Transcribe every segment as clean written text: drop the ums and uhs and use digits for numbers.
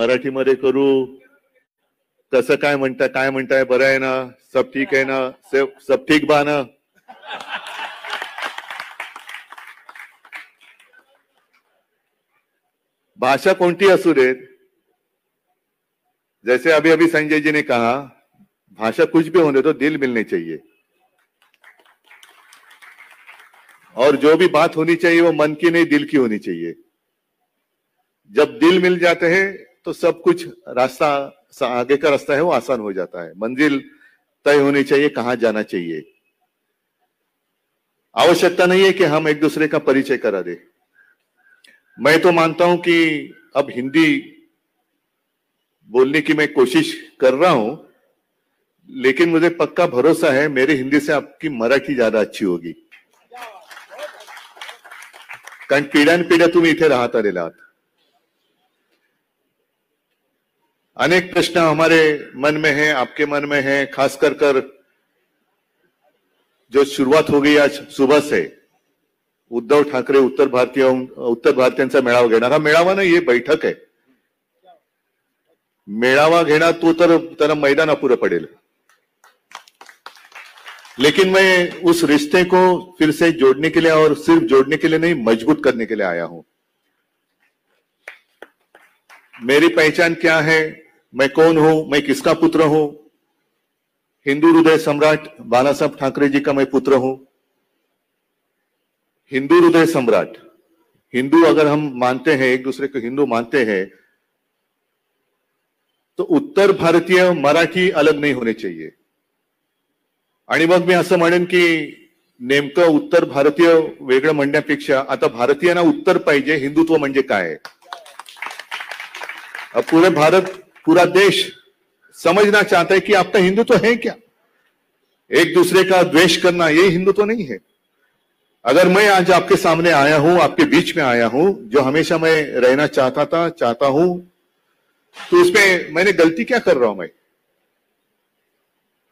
मराठीमध्ये करू, कसं काय म्हणताय, बरं आहे ना, सब ठीक आहे ना, सब ठीक बा ना. भाषा कोणती असू देत, जैसे अभी अभी संजय जी ने कहा, भाषा कुछ भी होने दो, दिल मिलने चाहिए. और जो भी बात होनी चाहिए वो मन की नहीं, दिल की होनी चाहिए. जब दिल मिल जाते हैं तो सब कुछ रास्ता, आगे का रास्ता है वो आसान हो जाता है. मंजिल तय होनी चाहिए, कहां जाना चाहिए. आवश्यकता नहीं है कि हम एक दूसरे का परिचय करा दे. मैं तो मानता हूं कि अब हिंदी बोलने की मैं कोशिश कर रहा हूं, लेकिन मुझे पक्का भरोसा है मेरी हिंदी से आपकी मराठी ज्यादा अच्छी होगी. कारण पिढ्यानपिढ्या तुम्ही इथे राहत आलेला आहात. अनेक प्रश्न हमारे मन में है, आपके मन में है, खास कर जो शुरुआत हो गई आज सुबह से, उद्धव ठाकरे उत्तर भारतीयांचा मेळावा घेणार. हा मेळावा नाही, ये बैठक है. मेळावा घेणार तो तर त्याला मैदान अपुरं पडेल. लेकिन मैं उस रिश्ते को फिर से जोड़ने के लिए, और सिर्फ जोड़ने के लिए नहीं, मजबूत करने के लिए आया हूं. मेरी पहचान क्या है, मैं कौन हूं, मैं किसका पुत्र हूं. हिंदू हृदय सम्राट बालासाहेब ठाकरे जी का मैं पुत्र हूं. हिंदू हृदय सम्राट, हिंदू अगर हम मानते हैं, एक दूसरे को हिंदू मानते हैं, तो उत्तर भारतीय मराठी अलग नहीं होने चाहिए. आणि मग मी असं म्हणेन की नेमकं उत्तर भारतीय वेगळं म्हणण्यापेक्षा आता भारतीयांना उत्तर पाहिजे, हिंदुत्व म्हणजे काय. अब पूरे भारत, पूरा देश समझना चाहता है कि आपका हिंदुत्व है क्या. एक दूसरे का द्वेष करना ये हिंदुत्व नहीं है. अगर मैं आज आपके सामने आया हूं, आपके बीच में आया हूं, जो हमेशा मैं रहना चाहता हूं, तो इसमें मैंने गलती क्या कर रहा हूं. मैं,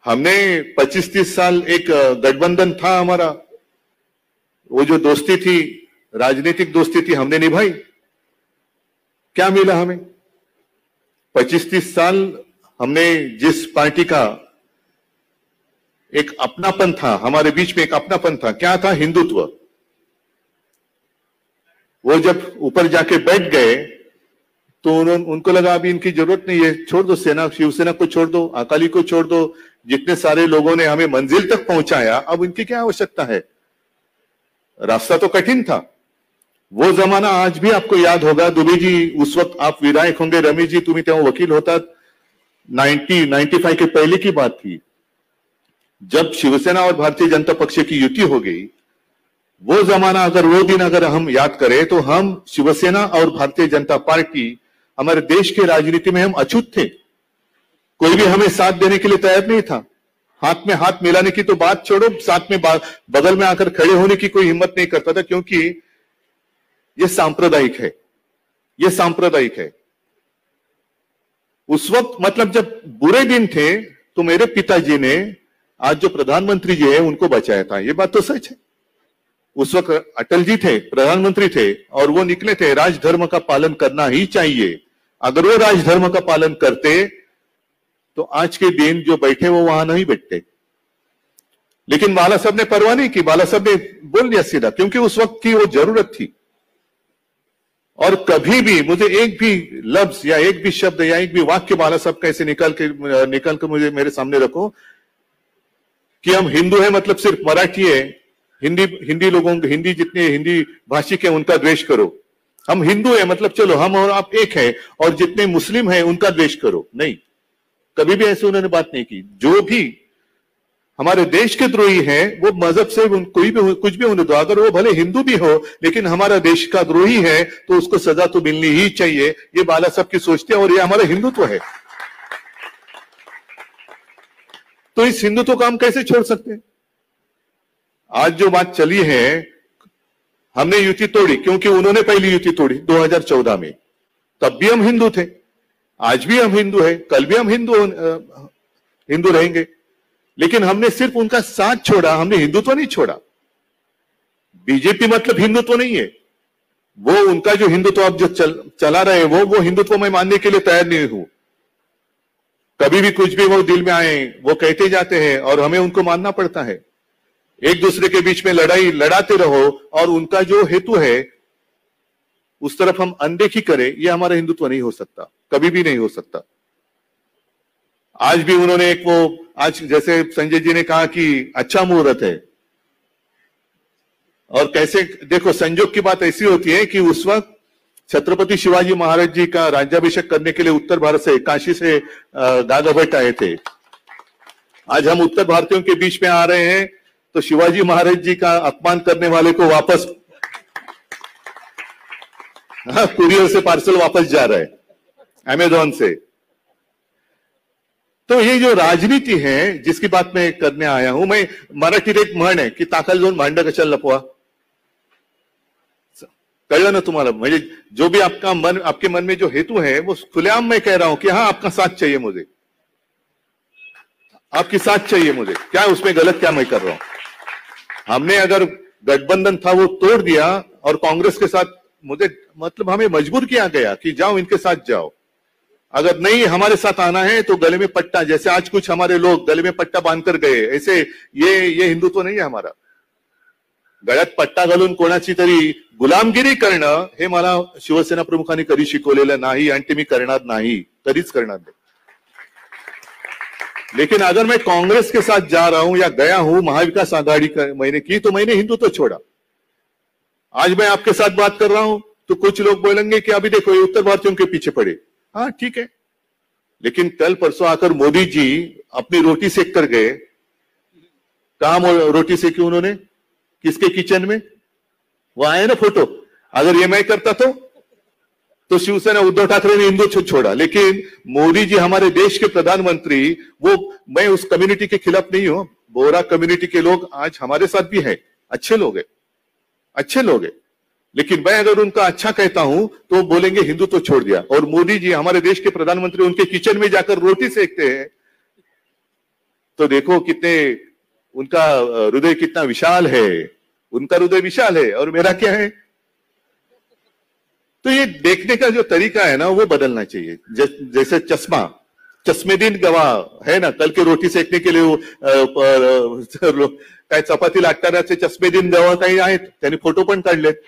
हमने 25-30 साल एक गठबंधन था हमारा, वो जो दोस्ती थी, राजनीतिक दोस्ती थी, हमने निभाई. क्या मिला हमें? 25-30 साल हमने जिस पार्टी का एक अपनापन था, हमारे बीच में एक अपनापन था, क्या था? हिंदुत्व. वो जब ऊपर जाके बैठ गए तो उनको लगा अभी इनकी जरूरत नहीं है, छोड़ दो, सेना शिवसेना को छोड़ दो, अकाली को छोड़ दो, जितने सारे लोगों ने हमें मंजिल तक पहुंचाया, अब इनकी क्या आवश्यकता है. रास्ता तो कठिन था. वो जमाना आज भी आपको याद होगा. दुबे जी उस वक्त आप विधायक होंगे, रमेश जी तुम्हें तेव्हा वकील होता. 95 के पहले की बात थी, जब शिवसेना और भारतीय जनता पक्ष की युति हो गई. वो जमाना, अगर वो दिन अगर हम याद करें, तो हम शिवसेना और भारतीय जनता पार्टी, हमारे देश के राजनीति में हम अछूत थे. कोई भी हमें साथ देने के लिए तैयार नहीं था. हाथ में हाथ मिलाने की तो बात छोड़ो, साथ में बगल में आकर खड़े होने की कोई हिम्मत नहीं करता था, क्योंकि ये सांप्रदायिक है. ये सांप्रदायिक है. उस वक्त मतलब जब बुरे दिन थे तो मेरे पिताजी ने आज जो प्रधानमंत्री जी है उनको बचाया था. ये बात तो सच है. उस वक्त अटल जी थे, प्रधानमंत्री थे, और वो निकले थे राजधर्म का पालन करना ही चाहिए. अगर वो राजधर्म का पालन करते तो आज के दिन जो बैठे वो वहां नहीं बैठते. लेकिन बाला साहब ने परवाह नहीं की. बाला साहब ने बोल दिया सीधा, क्योंकि उस वक्त की वो जरूरत थी. और कभी भी मुझे एक भी लफ्ज या एक भी शब्द या एक भी वाक्य बाला साहब का ऐसे निकाल कर मुझे मेरे सामने रखो कि हम हिंदू हैं मतलब सिर्फ मराठी है, हिंदी लोगों, हिंदी जितने हिंदी भाषिक है उनका द्वेष करो. हम हिंदू है मतलब चलो हम और आप एक है, और जितने मुस्लिम है उनका द्वेष करो. नहीं, कभी भी ऐसे उन्होंने बात नहीं की. जो भी हमारे देश के द्रोही हैं वो मजहब से कोई भी कुछ भी होने दो, अगर वो भले हिंदू भी हो लेकिन हमारा देश का द्रोही है तो उसको सजा तो मिलनी ही चाहिए. ये बाला साहब की सोचते हैं और ये हमारा हिंदुत्व है. तो इस हिंदुत्व को हम कैसे छोड़ सकते हैं? आज जो बात चली है, हमने युति तोड़ी क्योंकि उन्होंने पहली युति तोड़ी 2014 में. तब भी हम हिंदू थे, आज भी हम हिंदू है, कल भी हम हिंदू रहेंगे. लेकिन हमने सिर्फ उनका साथ छोड़ा, हमने हिंदुत्व नहीं छोड़ा. बीजेपी मतलब हिंदुत्व नहीं है. वो उनका जो हिंदुत्व अब जो चला रहे वो हिंदुत्व मैं मानने के लिए तैयार नहीं हूं। कभी भी कुछ भी वो दिल में आए वो कहते जाते हैं और हमें उनको मानना पड़ता है। एक दूसरे के बीच में लड़ाई लड़ाते रहो और उनका जो हेतु है उस तरफ हम अनदेखी करें, ये हमारा हिंदुत्व नहीं हो सकता, कभी भी नहीं हो सकता। आज भी उन्होंने एक वो आज जैसे संजय जी ने कहा कि अच्छा मुहूर्त है, और कैसे देखो संजोग की बात ऐसी होती है कि उस वक्त छत्रपति शिवाजी महाराज जी का राज्याभिषेक करने के लिए उत्तर भारत से काशी से दादा भट्ट आए थे। आज हम उत्तर भारतीयों के बीच में आ रहे हैं तो शिवाजी महाराज जी का अपमान करने वाले को वापस कुरियर से पार्सल वापस जा रहा है अमेजॉन से। तो ये जो राजनीति है जिसकी बात मैं करने आया हूं, मैं मराठीत एक म्हण आहे की ताकाला जाऊन भांडं कशाला लपवा। कळलं ना तुम्हाला? म्हणजे जो भी आपके मन में जो हेतु है वो खुलेआम मैं कह रहा हूं कि हाँ आपका साथ चाहिए मुझे, आपकी साथ चाहिए मुझे, क्या उसमें गलत क्या मैं कर रहा हूं? हमने अगर गठबंधन था वो तोड़ दिया और कांग्रेस के साथ मुझे मतलब हमें मजबूर किया गया कि जाओ इनके साथ जाओ, अगर नहीं हमारे साथ आना है तो गले में पट्टा, जैसे आज कुछ हमारे लोग गले में पट्टा बांधकर गए, ऐसे ये हिंदुत्व नहीं है हमारा। गळ्यात पट्टा घालून कोणाची तरी गुलामगिरी करणं हे मला शिवसेना प्रमुखांनी कधी शिकवलेलं नाही आणि ते मी करणार नाही, कधीच करणार नाही। लेकिन अगर मैं कांग्रेस के साथ जा रहा हूं या गया हूं महाविकास आघाड़ी मैंने की तो मैंने हिंदुत्व छोड़ा। आज मैं आपके साथ बात कर रहा हूं तो कुछ लोग बोलेंगे कि अभी देखो ये उत्तर भारतीयों के पीछे पड़े। हाँ ठीक है, लेकिन कल परसों आकर मोदी जी अपनी रोटी सेक कर गए। कहां रोटी सेकी उन्होंने? किसके किचन में? वो आए ना फोटो। अगर ये मैं करता तो शिवसेना उद्धव ठाकरे ने हिंदू छोड़ा, लेकिन मोदी जी हमारे देश के प्रधानमंत्री, वो मैं उस कम्युनिटी के खिलाफ नहीं हूं। बोरा कम्युनिटी के लोग आज हमारे साथ भी है, अच्छे लोग हैं, अच्छे लोग हैं, लेकिन मैं अगर उनका अच्छा कहता हूं तो बोलेंगे हिंदुत्व छोड़ दिया। और मोदी जी हमारे देश के प्रधानमंत्री उनके किचन में जाकर रोटी सेकते हैं, तो देखो कितने उनका हृदय कितना विशाल है। उनका हृदय विशाल है और मेरा क्या है? तो ये देखने का जो तरीका है ना वो बदलना चाहिए। जैसे चश्मेदीन गवाह है ना, कल के रोटी सेकने के लिए वो काय चपाती लाटणाऱ्याचे चश्मेदीन गवाह काही आहेत, त्यांनी फोटो पण काढलेत।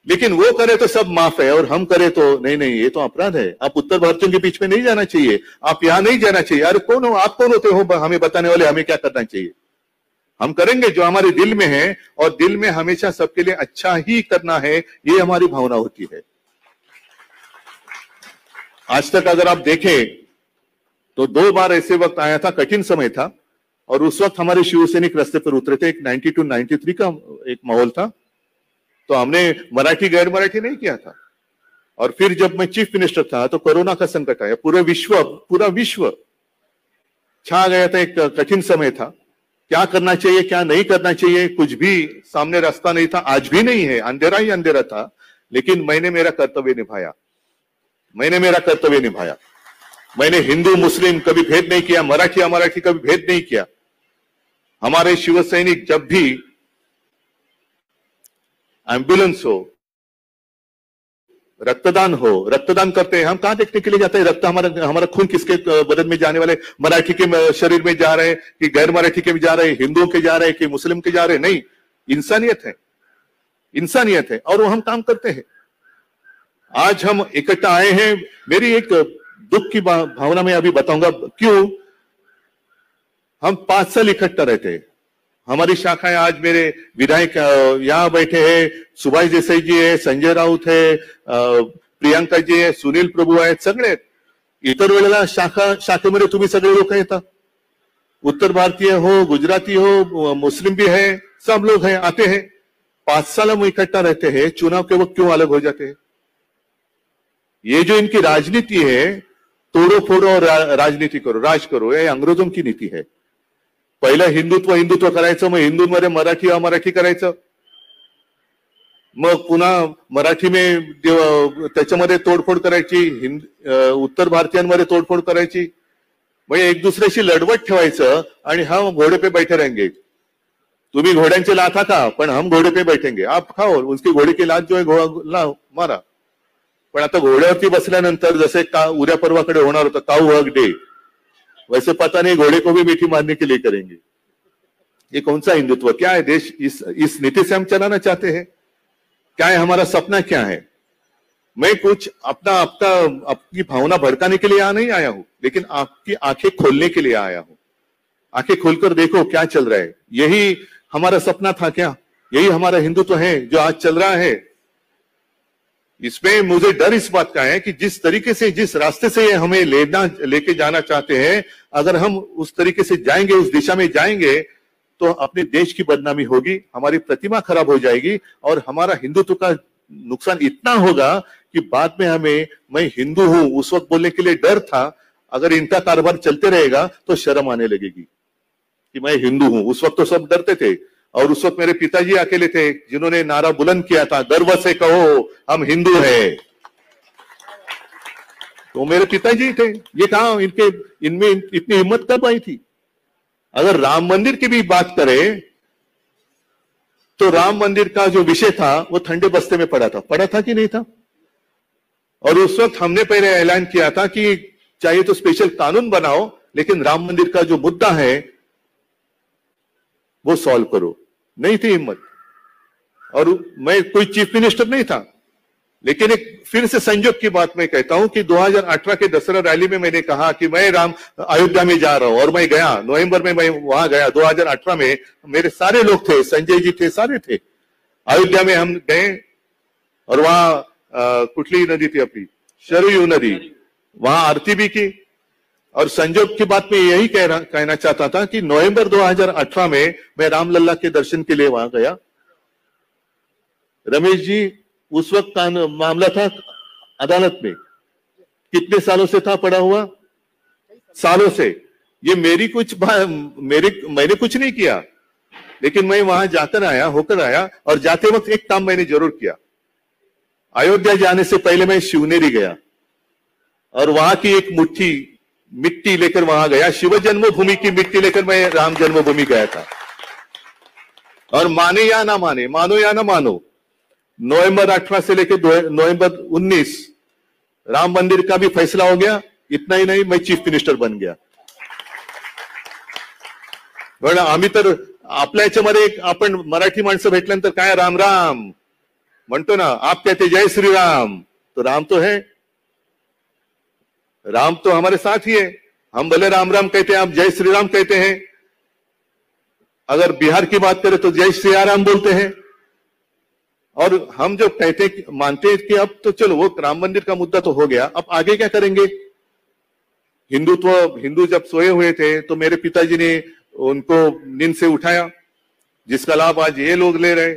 लेकिन वो करे तो सब माफ है और हम करे तो नहीं, ये तो अपराध है। आप उत्तर भारतीयों के बीच में नहीं जाना चाहिए, आप यहां नहीं जाना चाहिए। अरे कौन हो आप? कौन होते हो हमें बताने वाले? हमें क्या करना चाहिए? हम करेंगे जो हमारे दिल में है, और दिल में हमेशा सबके लिए अच्छा ही करना है, ये हमारी भावना होती है। आज तक अगर आप देखें तो 2 बार ऐसे वक्त आया था, कठिन समय था, और उस वक्त हमारे शिवसैनिक रास्ते पर उतरे थे। एक 92-93 का एक माहौल था, तो हमने मराठी गैर मराठी नहीं किया था। और फिर जब मैं चीफ मिनिस्टर था तो कोरोना का संकट आया, पूरा विश्व छा गया था। एक कठिन समय था, क्या करना चाहिए क्या नहीं करना चाहिए कुछ भी सामने रास्ता नहीं था। आज भी नहीं है, अंधेरा ही अंधेरा था, लेकिन मैंने मेरा कर्तव्य निभाया। मैंने हिंदू मुस्लिम कभी भेद नहीं किया, मराठी अमराठी कभी भेद नहीं किया। हमारे शिवसैनिक जब भी एम्बुलेंस हो, रक्तदान करते हैं। हम कहां देखने के लिए जाते हैं रक्त? हमारा खून किसके बदन में जाने वाले? मराठी के शरीर में जा रहे हैं कि गैर मराठी के भी जा रहे हैं, हिंदुओं के जा रहे हैं कि मुस्लिम के जा रहे हैं? नहीं, इंसानियत है और वो हम काम करते हैं। आज हम इकट्ठा आए हैं। मेरी एक दुख की भावना में अभी बताऊंगा क्यों। हम 5 साल इकट्ठा रहते हैं। हमारी शाखाएं, आज मेरे विधायक यहां बैठे हैं, सुभाष देसाई जी है, संजय राउत है, प्रियंका जी है, सुनील प्रभू आहेत, सगळे। इतर वेळेला शाखेमध्ये तुम्ही सगळे लोक येतात, उत्तर भारतीय हो, गुजराती हो, मुस्लिम भी है, सब लोग हैं, आते हैं। 5 साल हम इकट्ठा रहते हैं, चुनाव के वक्त क्यों अलग हो जाते हैं? ये जो इनकी राजनीति है, तोड़ो फोड़ो और राजनीति करो, राज करो, ये अंग्रेजों की नीति है। पहिलं हिंदुत्व करायचं, मग हिंदूंमध्ये मराठी अमराठी करायचं, मग पुन्हा मराठी में त्याच्यामध्ये तोडफोड करायची, उत्तर भारतीयांमध्ये तोडफोड करायची, मग एक दुसऱ्याशी लढवत ठेवायचं आणि हा घोडे पे बैठे रहेंगे। तुम्ही घोड्यांचे लाथा खा, पण हम घोड़े पे बैठेंगे, आप खाओ, उसकी घोड़े की लात जो आहे मारा. पण आता घोड्यावरती बसल्यानंतर जसे उद्या परवाकडे होणार होतं काऊ हग डे, वैसे पता नहीं घोड़े को भी मीठी मारने के लिए करेंगे. ये कौन सा हिंदुत्व, क्या है देश, इस नीति से हम चलाना चाहते हैं? क्या है हमारा सपना, क्या है? मैं कुछ आपकी भावना भड़काने के लिए यहाँ नहीं आया हूं, लेकिन आपकी आंखें खोलने के लिए आया हूं. आंखें खोलकर देखो क्या चल रहा है. यही हमारा सपना था क्या? यही हमारा हिंदुत्व है जो आज चल रहा है? इसमें मुझे डर इस बात का है कि जिस तरीके से, जिस रास्ते से हमें लेके जाना चाहते हैं, अगर हम उस तरीके से जाएंगे, उस दिशा में जाएंगे, तो अपने देश की बदनामी होगी, हमारी प्रतिमा खराब हो जाएगी और हमारा हिंदुत्व का नुकसान इतना होगा कि बाद में हमें मैं हिंदू हूं उस वक्त बोलने के लिए डर था. अगर इनका कारोबार चलते रहेगा तो शर्म आने लगेगी कि मैं हिंदू हूं. उस वक्त तो सब डरते थे और उस वक्त मेरे पिताजी अकेले थे जिन्होंने नारा बुलंद किया था, गर्व से कहो हम हिंदू हैं. तो मेरे पिताजी थे. ये कहा इनमें इतनी हिम्मत कब आई थी? अगर राम मंदिर की भी बात करें तो राम मंदिर का जो विषय था वो ठंडे बस्ते में पड़ा था कि नहीं था? और उस वक्त हमने पहले ऐलान किया था कि चाहिए तो स्पेशल कानून बनाओ, लेकिन राम मंदिर का जो मुद्दा है वो सॉल्व करो. नहीं थी हिम्मत. और मैं कोई चीफ मिनिस्टर नहीं था, लेकिन एक फिर से संयोग की बात मैं कहता हूं कि 2018 के दशहरा रैली में मैंने कहा कि मैं अयोध्या में जा रहा हूं, और मैं गया. नवंबर में मैं वहां गया 2018 में. मेरे सारे लोग थे, संजय जी थे, सारे थे. अयोध्या में हम गए और वहां कुठली नदी थी अपनी, शरयू नदी, वहां आरती भी की. और संजोग की बात में यही कहना चाहता था कि नवंबर 2018 में मैं रामलल्ला के दर्शन के लिए वहां गया. रमेश जी, उस वक्त का मामला था अदालत में, कितने सालों से था पड़ा हुआ? सालों से. ये मैंने कुछ नहीं किया, लेकिन मैं वहां होकर आया. और जाते वक्त एक काम मैंने जरूर किया. अयोध्या जाने से पहले मैं शिवनेरी गया और वहां की एक मुट्ठी मिट्टी लेकर वहां गया. शिव जन्मभूमि की मिट्टी लेकर मैं राम जन्मभूमि गया था. और माने या ना माने, मानो या ना मानो, नवंबर 18 से लेकर नवंबर 19 राम मंदिर का भी फैसला हो गया. इतना ही नहीं, मैं चीफ मिनिस्टर बन गया. बरं, आम्ही तर आपल्या याच्यामध्ये आपण मराठी माणसं भेटल्यानंतर काय राम राम म्हणतो ना. आप कहते जय श्री राम, तो राम तो है, राम तो हमारे साथ ही है. हम भले राम राम कहते हैं, आप जय श्री राम कहते हैं. अगर बिहार की बात करें तो जय श्री राम बोलते हैं. और हम जो मानते हैं कि अब तो चलो वो राम मंदिर का मुद्दा तो हो गया, अब आगे क्या करेंगे? हिंदू जब सोए हुए थे तो मेरे पिताजी ने उनको नींद से उठाया, जिसका लाभ आज ये लोग ले रहे.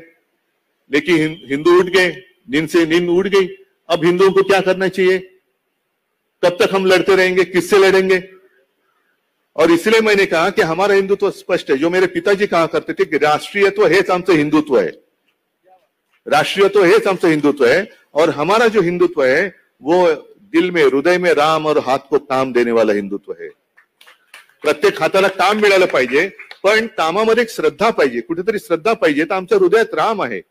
लेकिन हिंदू उठ गए, नींद उड़ गई. अब हिंदुओं को क्या करना चाहिए? कब तक हम लड़ते रहेंगे? किससे लड़ेंगे? और इसलिए मैंने कहा कि हमारा हिंदुत्व स्पष्ट है. जो मेरे पिताजी कहा करते थे कि राष्ट्रीयत्व हेच आमचं हिंदुत्व है, राष्ट्रीयत्व हेच आमचं हिंदुत्व है. और हमारा जो हिंदुत्व है वो दिल में, हृदय में राम और हात को काम देने वाला हिंदुत्व है. प्रत्येक हाताला काम मिळालं पाहिजे, पण कामामध्ये एक श्रद्धा पाहिजे, कुठेतरी श्रद्धा पाहिजे. तर आमच्या हृदयात राम आहे.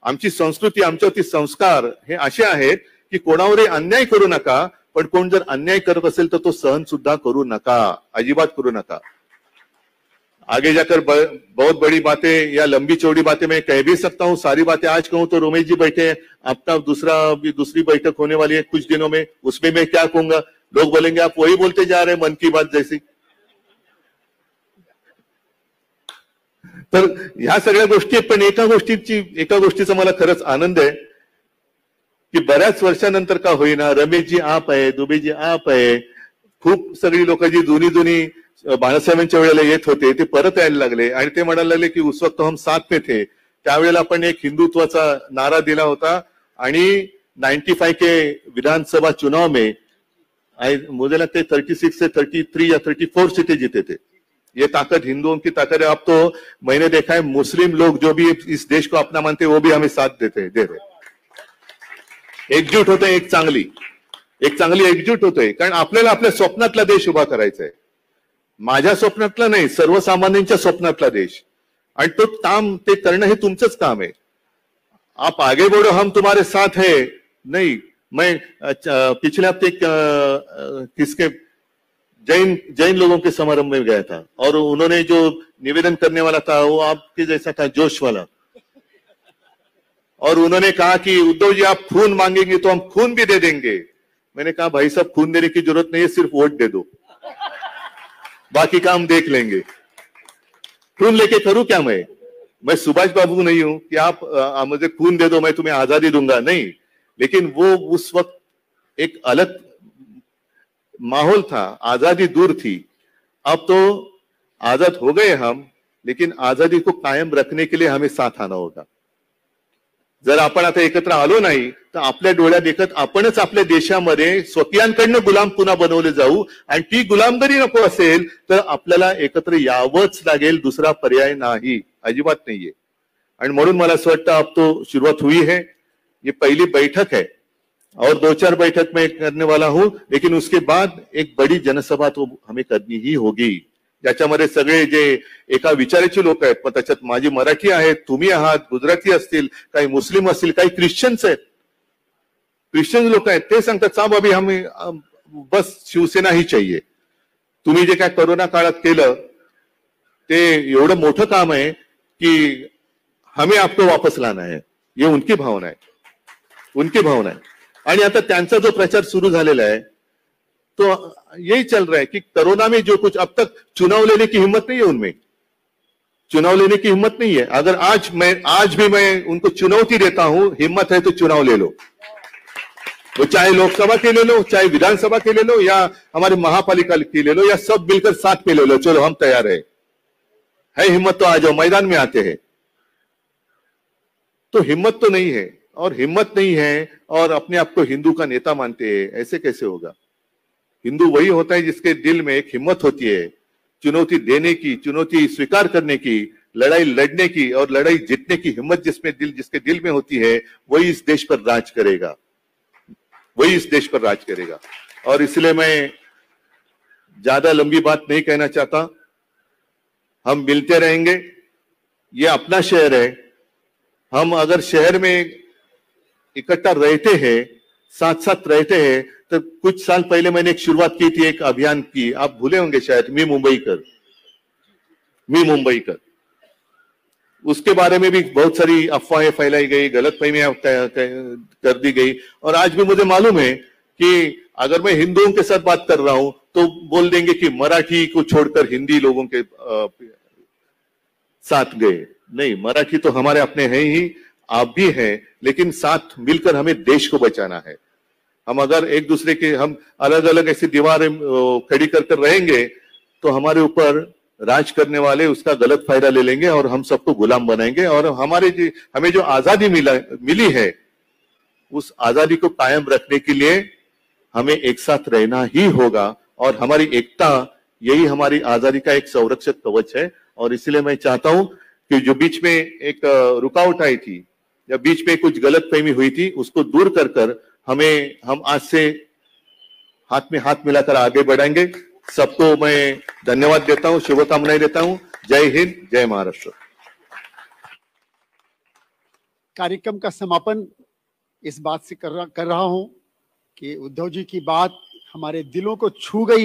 आमची संस्कृती, आमच्यावरती संस्कार हे असे आहेत की कोणावरही अन्याय करू नका, पण कोण जर अन्याय करत असेल तर तो सहन सुद्धा करू नका, अजिबात करू नका. आगे जाकर बहुत बड़ी बातें या लंबी चौड़ी बातें मैं कह भी सकता हूं. सारी बातें आज कहूं तो रमेश जी बैठे हैं, आपका दूसरी बैठक होने वाली है कुछ दिनों में, उसमें मैं क्या कहूंगा? लोग बोलेंगे आप वही बोलते जा रहे हैं मन की बात जैसी. तर ह्या सगळ्या गोष्टी आहेत. पण एका गोष्टीचा मला खरंच आनंद आहे की बऱ्याच वर्षानंतर का होईना, रमेश जी आप आहे, दुबे जी आप आहे, खूप सगळी लोक जी जुनी बाळासाहेबांच्या वेळेला येत होते ते परत यायला लागले. आणि ते म्हणायला लागले की उस वक्त हम साथ में थे. त्यावेळेला आपण एक हिंदुत्वाचा नारा दिला होता. आणि 95 के विधानसभा चुनाव में मुझे लगता है 36 से 33 या 34 सीटें जीते थे. ये ताकत हिंदुओं की ताकत है. अब तो मैंने देखा है मुस्लिम लोग जो भी इस देश को अपना मानते हैं वो भी हमें साथ दे रहे. एकजूट होते, एक चांगली एकजूट होते. कारण आपल्याला आपल्या स्वप्नातला देश उभा करायचा आहे. माझ्या स्वप्नातला नाही, सर्वसामान्यांच्या स्वप्नातला देश. आणि तो काम ते करणं हे तुमचंच काम आहे. आप आगे बढ़ो, हम तुम्हारे साथ है. नहीं, मैं पिछले हफ्ते किसके जैन जैन लोगों के समारंभ में गया था और उन्होंने जो निवेदन करने वाला था वो आपके जैसा था, जोश वाला. और उन्होंने कहा कि उद्धव जी आप खून मांगेंगे तो हम खून भी दे देंगे. मैंने कहा भाई साहब खून देने की जरूरत नहीं है, सिर्फ वोट दे दो, बाकी काम देख लेंगे. खून लेके करूं क्या मैं सुभाष बाबू नहीं हूं कि आप मुझे खून दे दो मैं तुम्हें आजादी दूंगा, नहीं. लेकिन वो उस वक्त एक अलग माहौल था, आजादी दूर थी. अब तो आजाद हो गए हम, लेकिन आजादी को कायम रखने के लिए हमें साथ आना होगा. जर आपण आता एकत्र आलो नाही तर आपल्या डोळ्यात देखत आपणच आपल्या देशामध्ये स्वकीयांकडनं गुलाम पुन्हा बनवले जाऊ आणि ती गुलामगिरी नको असेल तर आपल्याला एकत्र यावंच लागेल, दुसरा पर्याय नाही, अजिबात नाहीये. आणि म्हणून मला असं वाटतं अब तो शुरुआत हुई है, ये पहली बैठक है और 2-4 बैठक में करने वाला हूं, लेकिन उसके बाद एक बड़ी जनसभा तो हमें करनी ही होगी, ज्याच्यामध्ये सगळे जे एका विचाराचे लोक आहेत, पण त्याच्यात माझी मराठी आहेत, तुम्ही आहात, गुजराती असतील, काही मुस्लिम असतील, काही ख्रिश्चन्स आहेत, ख्रिश्चन लोक आहेत, ते सांगतात साहब अभी हमें बस शिवसेना ही चाहिए. तुम्ही जे काय कोरोना काळात केलं ते एवढं मोठं काम आहे की हमें आपको वापस लाना है, ये उनकी भावना आहे, उनकी भावना आहे. आणि आता त्यांचा जो प्रचार सुरू झालेला है तो यही चल रहा है कि कोरोना में जो कुछ अब तक चुनाव लेने की हिम्मत नहीं है उनमें, चुनाव लेने की हिम्मत नहीं है. अगर आज भी मैं उनको चुनौती देता हूं, हिम्मत है तो चुनाव ले लो, वो चाहे लोकसभा के ले लो, चाहे विधानसभा के ले लो, या हमारे महापालिका की ले लो, या सब मिलकर साथ पे ले लो, चलो हम तैयार है हिम्मत तो आ जाओ, मैदान में आते हैं. तो हिम्मत तो नहीं है, और हिम्मत नहीं है और अपने आप को हिंदू का नेता मानते हैं, ऐसे कैसे होगा. हिंदू वही होता है जिसके दिल में एक हिम्मत होती है, चुनौती देने की, चुनौती स्वीकार करने की, लड़ाई लड़ने की और लड़ाई जीतने की हिम्मत जिसके दिल में होती है, वही इस देश पर राज करेगा, वही इस देश पर राज करेगा. और इसलिए मैं ज्यादा लंबी बात नहीं कहना चाहता. हम मिलते रहेंगे, ये अपना शहर है. हम अगर शहर में इकट्ठा रहते हैं, साथ साथ रहते हैं, तो कुछ साल पहले मैंने एक शुरुआत की थी, एक अभियान की, आप भूले होंगे शायद, मी मुंबईकर. उसके बारे में भी बहुत सारी अफवाहें फैलाई गई, गलतफहमियां कर दी गई. और आज भी मुझे मालूम है कि अगर मैं हिंदुओं के साथ बात कर रहा हूं तो बोल देंगे कि मराठी को छोड़कर हिंदी लोगों के साथ गए. नहीं, मराठी तो हमारे अपने हैं ही, आप भी हैं, लेकिन साथ मिलकर हमें देश को बचाना है. हम अगर एक दूसरे के हम अलग अलग ऐसी दीवारें खड़ी कर रहेंगे तो हमारे ऊपर राज करने वाले उसका गलत फायदा ले लेंगे और हम सबको गुलाम बनाएंगे. और हमें जो आजादी मिली है, उस आजादी को कायम रखने के लिए हमें एक साथ रहना ही होगा. और हमारी एकता यही हमारी आजादी का एक संरक्षक कवच है. और इसलिए मैं चाहता हूं कि जो बीच में एक रुकावट आई थी या बीच में कुछ गलतफहमी हुई थी, उसको दूर कर हम आज से हाथ में हाथ मिलाकर आगे बढ़ेंगे. सबको मैं धन्यवाद देता हूं, शुभकामनाएं देता हूं. जय हिंद, जय महाराष्ट्र. कार्यक्रम का समापन इस बात से कर रहा हूं कि उद्धव जी की बात हमारे दिलों को छू गई है.